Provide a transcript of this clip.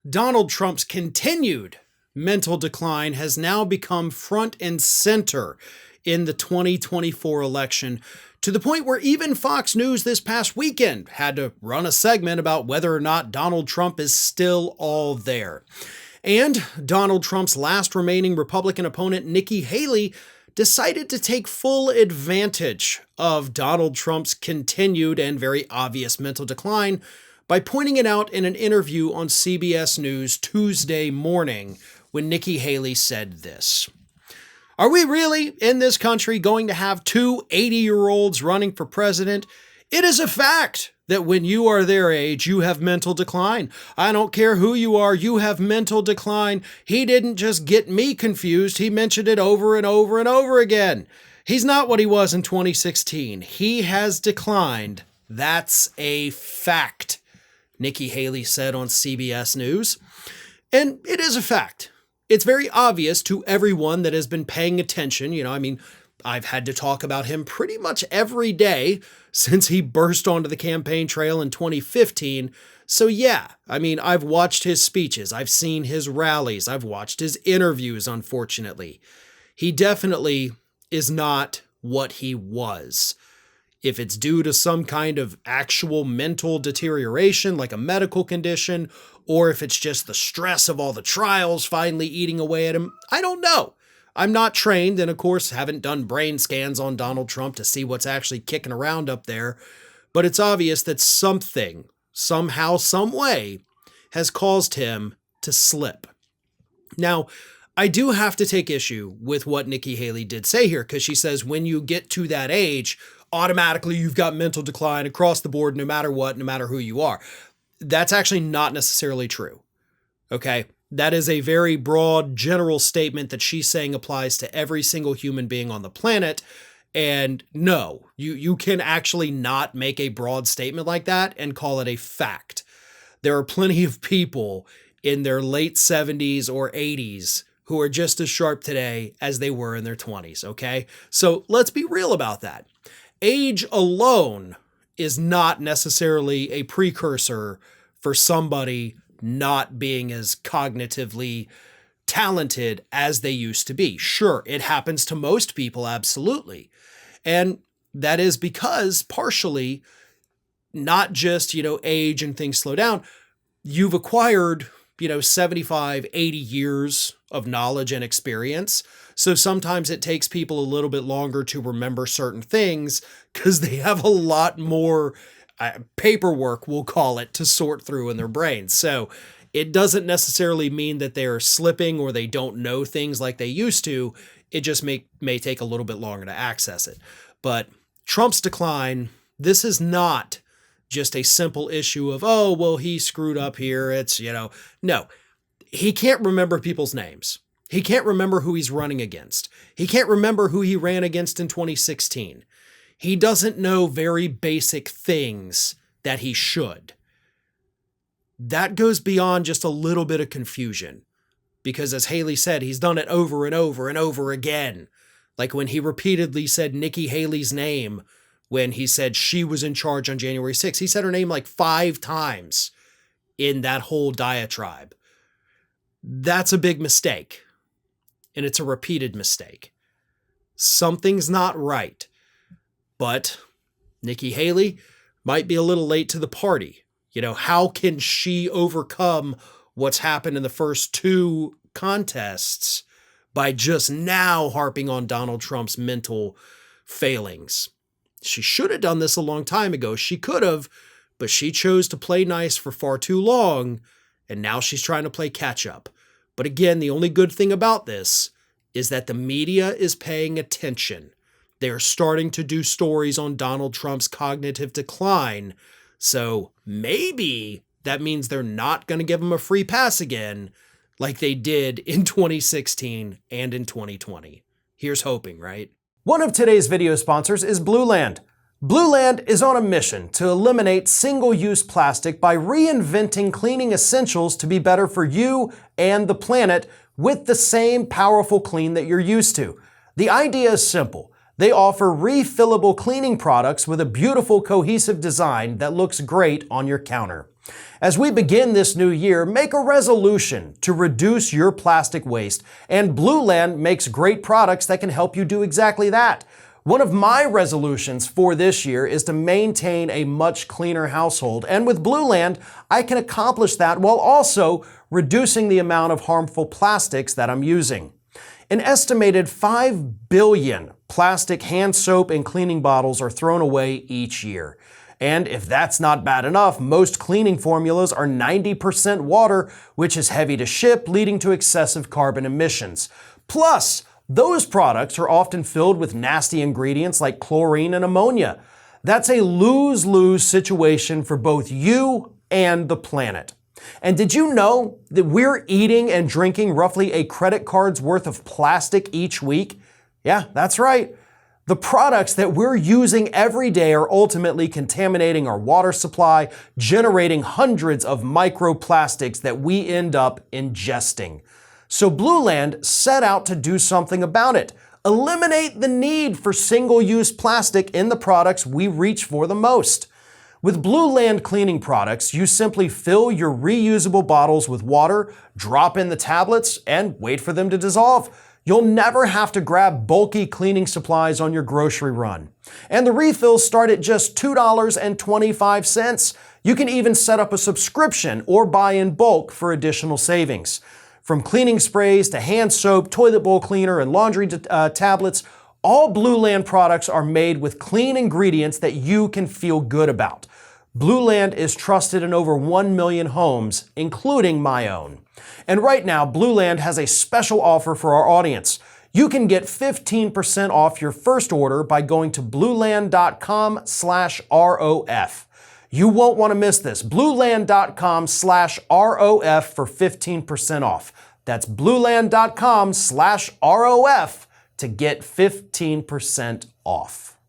Donald Trump's continued mental decline has now become front and center in the 2024 election, to the point where even Fox News this past weekend had to run a segment about whether or not Donald Trump is still all there. And Donald Trump's last remaining Republican opponent, Nikki Haley, decided to take full advantage of Donald Trump's continued and very obvious mental decline by pointing it out in an interview on CBS News Tuesday morning when Nikki Haley said this. Are we really, in this country, going to have two 80-year-olds running for president? It is a fact that when you are their age, you have mental decline. I don't care who you are, you have mental decline. He didn't just get me confused, he mentioned it over and over and over again. He's not what he was in 2016. He has declined. That's a fact, Nikki Haley said on CBS News. And it is a fact. It's very obvious to everyone that has been paying attention. I've had to talk about him pretty much every day since he burst onto the campaign trail in 2015. So yeah, I've watched his speeches. I've seen his rallies. I've watched his interviews, unfortunately. He definitely is not what he was. If it's due to some kind of actual mental deterioration, like a medical condition, or if it's just the stress of all the trials finally eating away at him, I don't know. I'm not trained and, of course, haven't done brain scans on Donald Trump to see what's actually kicking around up there. But it's obvious that something, somehow, some way, has caused him to slip. Now, I do have to take issue with what Nikki Haley did say here, because she says when you get to that age, automatically you've got mental decline across the board, no matter what, no matter who you are. That's actually not necessarily true. Okay? That is a very broad, general statement that she's saying applies to every single human being on the planet. And no, you can actually not make a broad statement like that and call it a fact. There are plenty of people in their late 70s or 80s who are just as sharp today as they were in their 20s, okay? So let's be real about that. Age alone is not necessarily a precursor for somebody not being as cognitively talented as they used to be. Sure, it happens to most people, absolutely. And that is because partially, not just, age and things slow down, you've acquired, 75, 80 years of knowledge and experience. So sometimes it takes people a little bit longer to remember certain things because they have a lot more paperwork, we'll call it, to sort through in their brains. So it doesn't necessarily mean that they're slipping or they don't know things like they used to. It just may take a little bit longer to access it. But Trump's decline, this is not just a simple issue of, oh, well, he screwed up here. It's, no, he can't remember people's names. He can't remember who he's running against. He can't remember who he ran against in 2016. He doesn't know very basic things that he should. That goes beyond just a little bit of confusion. Because as Haley said, he's done it over and over and over again. Like when he repeatedly said Nikki Haley's name when he said she was in charge on January 6th. He said her name like 5 times in that whole diatribe. That's a big mistake. And it's a repeated mistake. Something's not right. But Nikki Haley might be a little late to the party. How can she overcome what's happened in the first 2 contests by just now harping on Donald Trump's mental failings? She should have done this a long time ago. She could have, but she chose to play nice for far too long, and now she's trying to play catch up. But again, the only good thing about this is that the media is paying attention. They're starting to do stories on Donald Trump's cognitive decline. So maybe that means they're not going to give him a free pass again like they did in 2016 and in 2020. Here's hoping, right? One of today's video sponsors is Blueland. Blueland is on a mission to eliminate single-use plastic by reinventing cleaning essentials to be better for you and the planet with the same powerful clean that you're used to. The idea is simple. They offer refillable cleaning products with a beautiful cohesive design that looks great on your counter. As we begin this new year, make a resolution to reduce your plastic waste, and Blueland makes great products that can help you do exactly that. One of my resolutions for this year is to maintain a much cleaner household, and with Blueland, I can accomplish that while also reducing the amount of harmful plastics that I'm using. An estimated 5 billion plastic hand soap and cleaning bottles are thrown away each year. And if that's not bad enough, most cleaning formulas are 90% water, which is heavy to ship, leading to excessive carbon emissions. Plus, those products are often filled with nasty ingredients like chlorine and ammonia. That's a lose-lose situation for both you and the planet. And did you know that we're eating and drinking roughly a credit card's worth of plastic each week? Yeah, that's right. The products that we're using every day are ultimately contaminating our water supply, generating hundreds of microplastics that we end up ingesting. So Blueland set out to do something about it. Eliminate the need for single-use plastic in the products we reach for the most. With Blueland cleaning products, you simply fill your reusable bottles with water, drop in the tablets, and wait for them to dissolve. You'll never have to grab bulky cleaning supplies on your grocery run. And the refills start at just $2.25. You can even set up a subscription or buy in bulk for additional savings. From cleaning sprays to hand soap, toilet bowl cleaner, and laundry tablets, all Blueland products are made with clean ingredients that you can feel good about. Blueland is trusted in over 1 million homes, including my own. And right now, Blueland has a special offer for our audience. You can get 15% off your first order by going to blueland.com/ROF. You won't want to miss this. Blueland.com/ROF for 15% off. That's blueland.com/ROF to get 15% off.